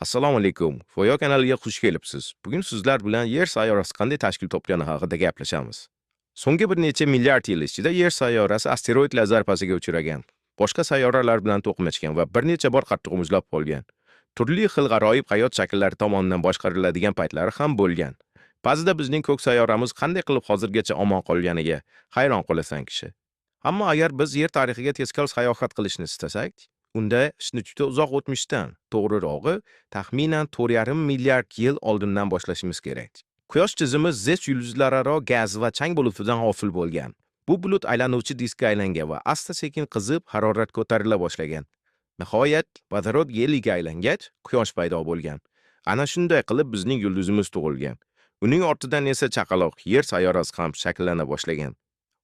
Assalomu alaykum. Foyo kanaliga xush kelibsiz. Bugun sizlar bilan Yer sayyorasi qanday tashkil topgani haqida gaplashamiz. So'nggi bir necha milliard yil ichida Yer sayyorasi asteroidlar zarbasiga uchragan, boshqa sayyoralar bilan to'qnashgan va bir necha bor qattiq muzlab qolgan. Turli xil g'aroyib hayot shakllari tomonidan boshqariladigan paytlari ham bo'lgan. Ba'zida bizning ko'k sayyoramiz qanday qilib hozirgacha omon qolganiga hayron qolasan kishi. Ammo agar biz Yer tarixiga tezkor sayohat qilishni istasak, unda ishni juda uzoq o'tmishdan, to'g'rirog'i, taxminan 4,5 milliard yil oldindan boshlashimiz kerak. Quyosh tizimi zich yulduzlararo gaz va chang bulutidan hosil bo'lgan. Bu bulut aylanuvchi diskga aylangan va asta-sekin qizib, harorat ko'tarila boshlagan. Nihoyat, vodorod geliga aylangach, quyosh paydo bo'lgan. Ana shunday qilib bizning yulduzimiz tug'ilgan. Uning ortidan esa chaqaloq Yer sayyorasi ham shakllana boshlagan.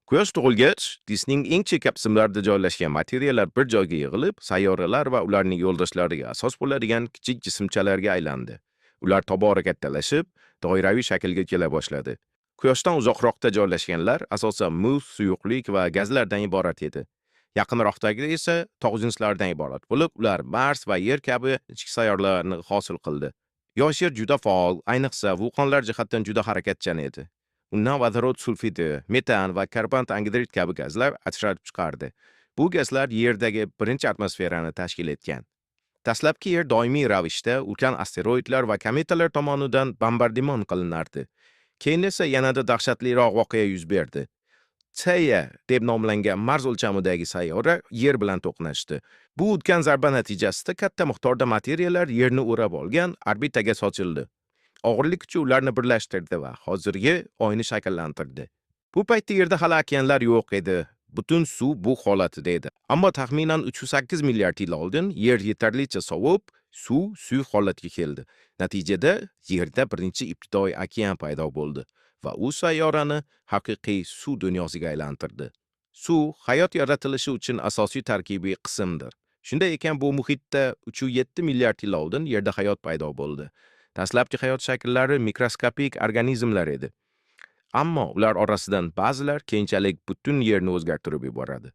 Quyosh tug'ilgach, diskning eng chekka qismlarida joylashgan materiallar bir joyga yig'ilib, sayyoralar va ularning yo'ldoshlariga asos bo'ladigan kichik jismchalarga aylandi. Ular tobora kattalashib, doiraviy shaklga kela boshladi. Quyoshdan uzoqroqda joylashganlar asosan muz, suyuqlik va gazlardan iborat edi. Yaqinroqdagi esa tog' jinslardan iborat bo'lib, ular Mars va Yer kabi ichki sayyoralarni hosil qildi. Yosh Yer juda faol, ayniqsa vulqonlar jihatdan juda harakatchan edi. Undan vodorod sulfidi, metan va karbon angidrid kabi gazlar ajralib chiqardi. Bu gazlar Yerdagi birinchi atmosferani tashkil etgan. Dastlabki Yer doimiy ravishda ulkan asteroidlar va kometalar tomonidan bombardimon qilinardi. Keyin esa yanada dahshatliroq voqea yuz berdi. Theia deb nomlangan Mars o'lchamidagi sayyora Yer bilan to'qnashdi. Bu ulkan zarba natijasida katta miqdorda materiallar Yerni o'rab olgan orbitaga sochildi. Og'irlik kuchi ularni birlashtirdi va hozirgi oyni shakllantirdi. Bu paytda Yerda hali okeanlar yo'q edi. Butun suv bu holatida edi. Ammo taxminan 308 milliard yil oldin Yer yetarlicha sovib, suv suyuq holatga keldi. Natijada Yerda birinchi ibtidoiy okean paydo bo'ldi va u sayyorani haqiqiy suv dunyosiga aylantirdi. Suv hayot yaratilishi uchun asosiy tarkibiy qismdir. Shunday ekan, bu muhitda 307 milliard yil oldin Yerda hayot paydo bo'ldi. Dastlabki hayot shakllari mikroskopik organizmlar edi. Ammo ular orasidan ba'zilar keyinchalik butun Yerni o'zgartirib yuboradi.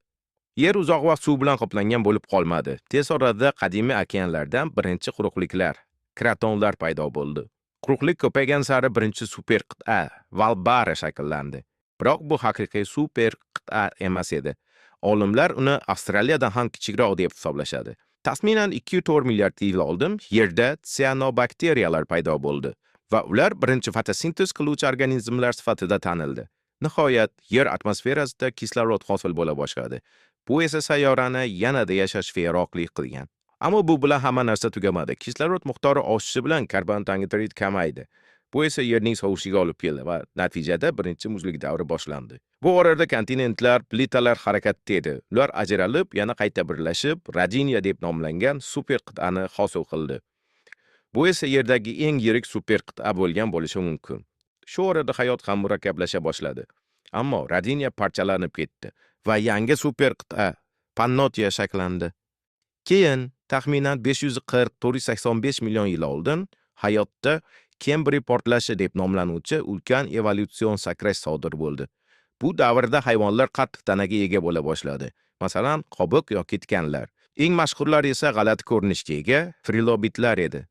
Yer uzoq vaqt suv bilan qoplangan bo'lib qolmadi. Tez orada qadimiy okeanlardan birinchi quruqliklar, kratonlar paydo bo'ldi. Quruqlik ko'paygan sari birinchi super qit'a, Valbara shakllandi. Biroq bu haqiqiy super qit'a emas edi. Olimlar uni Avstraliyadan ham kichikroq deb hisoblashadi. Taxminan 2,4 milliard yil oldin Yerda sianobakteriyalar paydo bo'ldi va ular birinchi fotosintez qiluvchi organizmlar sifatida tanildi. Nihoyat, Yer atmosferasida kislorod hosil bo'la boshladi. Bu esa sayyorani yanada yashashga yaroqli qilgan. Ammo bu bilan hamma narsa tugamadi. Kislorod miqdori oshishi bilan karbon angidrid kamaydi. Bu esa Yerning sovishiga olib keldi va natijada birinchi muzlik davri boshlandi. Bu orada kontinentlar, plitalar harakatda edi. Ular ajralib, yana qayta birlashib, Rodinia deb nomlangan super qit'ani hosil qildi. Bu esa Yerdagi eng yirik super qit'a bo'lgan bo'lishi mumkin. Shu orada hayot ham murakkablasha boshladi. Ammo Rodinia parchalanib ketdi va yangi super qit'a Pannotia shakllandi. Keyin taxminan 540-485 million yil oldin hayotda Kembriy portlashi deb nomlanuvchi ulkan evolyutsion sakrash sodir bo'ldi. Bu davrda hayvonlar qattiq tanaga ega bo'la boshladi. Masalan, qobiq yoki tikanlar. Eng mashhurlari esa g'alati ko'rinishga ega trilobitlar edi.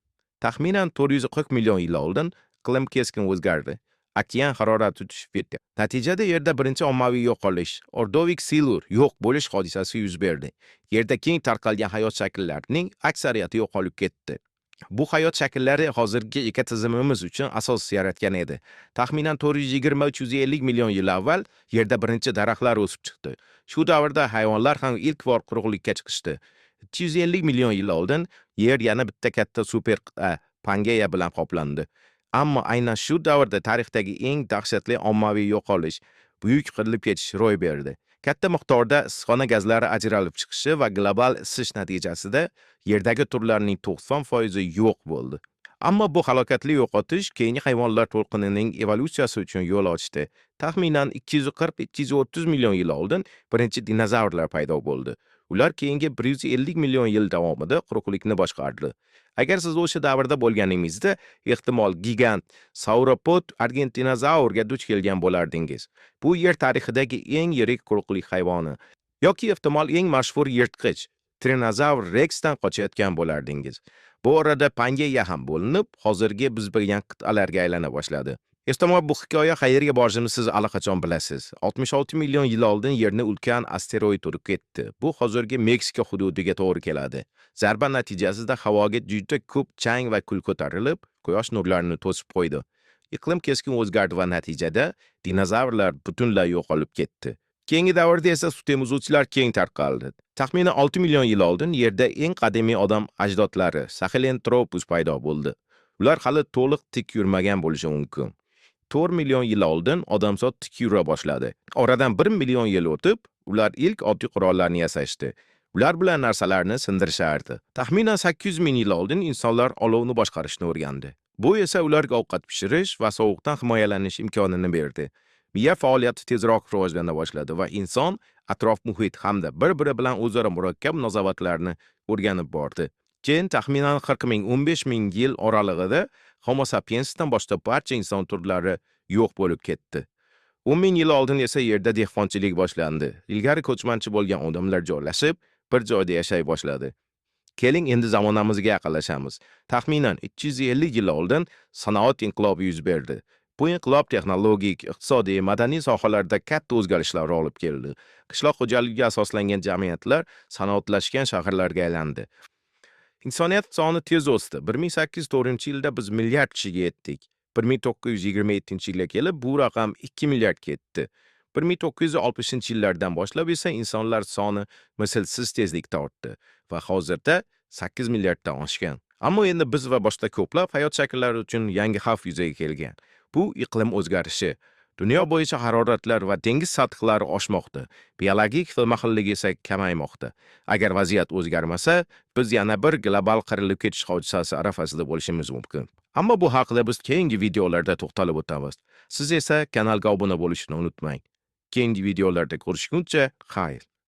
Taxminan 440 million yil oldin iqlim keskin o'zgardi. Okean harorati tushib ketdi. Natijada Yerda birinchi ommaviy yo'qolish, Ordovik Silur yo'q bo'lish hodisasi yuz berdi. Yerda keng tarqalgan hayot shakllarining aksariyati yo'qolib ketdi. Bu hayot shakllari hozirgi ekotizimimiz uchun asos yaratgan edi. Taxminan 420-350 million yil avval Yerda birinchi daraxtlar o'sib chiqdi. Shu davrda hayvonlar ham ilk bor quruqlikka chiqishdi. 250 million yil oldin Yer yana bitta katta super qit'a Pangeya bilan qoplandi. Ammo aynan shu davrda tarixdagi eng dahshatli ommaviy yo'qolish, buyuk qirilib ketish ro'y berdi. Katta miqdorda issiqxona gazlari ajralib chiqishi va global isish natijasida Yerdagi turlarning 90% yo'q bo'ldi. Ammo bu halokatli yo'qotish keyingi hayvonlar to'lqinining evolyutsiyasi uchun yo'l ochdi. Taxminan 240-230 million yil oldin birinchi dinozavrlar paydo bo'ldi. Ular keyingi 150 million yil davomida quruqlikni boshqardi. Agar siz o'sha davrda bo'lganingizda, ehtimol gigant sauropod argentinozavrga duch kelgan bo'lardingiz. Bu Yer tarixidagi eng yirik quruqlik hayvoni yoki ehtimol eng mashhur yirtqich Tyrannosaurus Rex'dan qochayotgan bo'lardingiz. Bu orada Pangeya ham bo'linib, hozirgi biz bilgan qit'alarga aylana boshladi. Ehtimol bu hikoya qayerga borishini siz allaqachon bilasiz. 66 million yil oldin Yerni ulkan asteroid urib ketdi. Bu hozirgi Meksika hududiga to'g'ri keladi. Zarba natijasida havoga juda ko'p chang va kul ko'tarilib, quyosh nurlarini to'sib qo'ydi. Iqlim keskin o'zgardi va natijada dinozavrlar butunlay yo'qolib ketdi. Keyingi davrda esa suv temizuvchilar keng tarqaldi. Taxminan 6 million yil oldin Yerda eng qadimiy odam ajdodlari Sahelanthropus paydo bo'ldi. Ular hali to'liq tik yurmagan bo'lishi mumkin. 4 million yil oldin odamzod tik yura boshladi. Oradan 1 million yil o'tib, ular ilk oddiy qurollarni yasashdi. Ular bilan narsalarni sindirishardi. Taxminan 800 ming yil oldin insonlar olovni boshqarishni o'rgandi. Bu esa ularga ovqat pishirish va sovuqdan himoyalanish imkonini berdi. Miya faoliyati tezroq rivojlana boshladi va inson atrof muhit hamda bir-biri bilan o'zaro murakkab munosabatlarni o'rganib bordi. Keyin taxminan 40 ming 15 ming yil oralig'ida Homo sapiensdan boshlab barcha inson turlari yo'q bo'lib ketdi. 10 ming yil oldin esa Yerda dehqonchilik boshlandi. Ilgari ko'chmanchi bo'lgan odamlar joylashib, bir joyda yashay boshladi. Keling endi zamonamizga yaqinlashamiz. Taxminan 350 yil oldin sanoat inqilobi yuz berdi. Bu inqilob texnologik, iqtisodiy, madaniy sohalarda katta o'zgarishlar olib keldi. Qishloq xo'jaligiga asoslangan jamiyatlar sanoatlashgan shaharlarga aylandi. Insoniyat soni tez o'sdi. 1804-yilda biz milliard kishiga yetdik. 1927-yilga kelib bu raqam 2 milliardga yetdi. 1960-yillardan boshlab esa insonlar soni mislsiz tezlikda ortdi va hozirda 8 milliarddan oshgan. Ammo endi biz va boshqa ko'plab hayot shakllari uchun yangi xavf yuzaga kelgan. Bu iqlim o'zgarishi. Dunyo bo'yicha haroratlar va dengiz sathlari oshmoqda. Biologik xilma-xillik esa kamaymoqda. Agar vaziyat o'zgarmasa, biz yana bir global qirilib ketish hodisasi arafasida bo'lishimiz mumkin. Ammo bu haqida biz keyingi videolarda to'xtalib o'tamiz. Siz esa kanalga obuna bo'lishni unutmang. Keyingi videolarda ko'rishguncha, xayr.